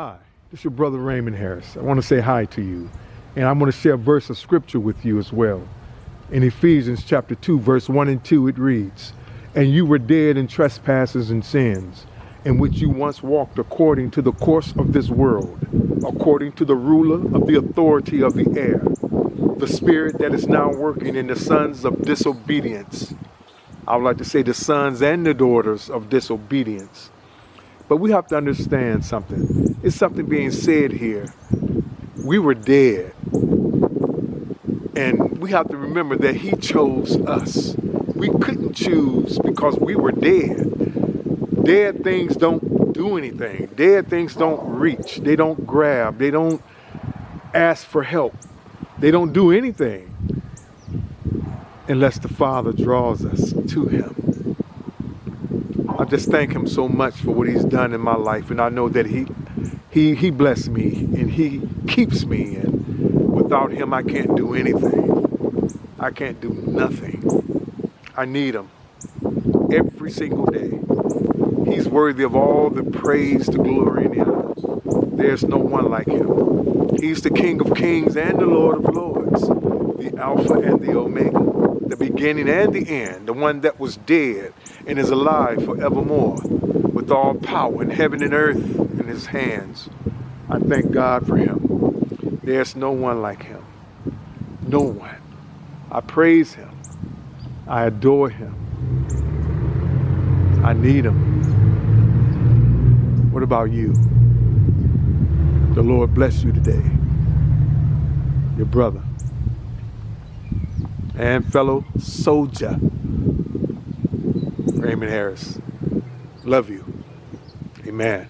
Hi, this is your brother Raymond Harris. I want to say hi to you, and I'm going to share a verse of scripture with you as well. In Ephesians chapter 2, verse 1 and 2, it reads, "And you were dead in trespasses and sins, in which you once walked according to the course of this world, according to the ruler of the authority of the air, the spirit that is now working in the sons of disobedience." I would like to say the sons and the daughters of disobedience. But we have to understand something. It's something being said here. We were dead. And we have to remember that he chose us. We couldn't choose because we were dead. Dead things don't do anything. Dead things don't reach. They don't grab. They don't ask for help. They don't do anything unless the Father draws us to him. I just thank him so much for what he's done in my life, and I know that he blessed me and he keeps me, and without him I can't do anything. I can't do nothing. I need him every single day. He's worthy of all the praise, the glory, and the honor. There's no one like him. He's the King of Kings and the Lord of Lords, the Alpha and the Omega, the beginning and the end, the one that was dead and is alive forevermore, with all power in heaven and earth in his hands. I thank God for him. There's no one like him. No one. I praise him. I adore him. I need him. What about you? The Lord bless you today. Your brother and fellow soldier, Raymond Harris. Love you. Amen.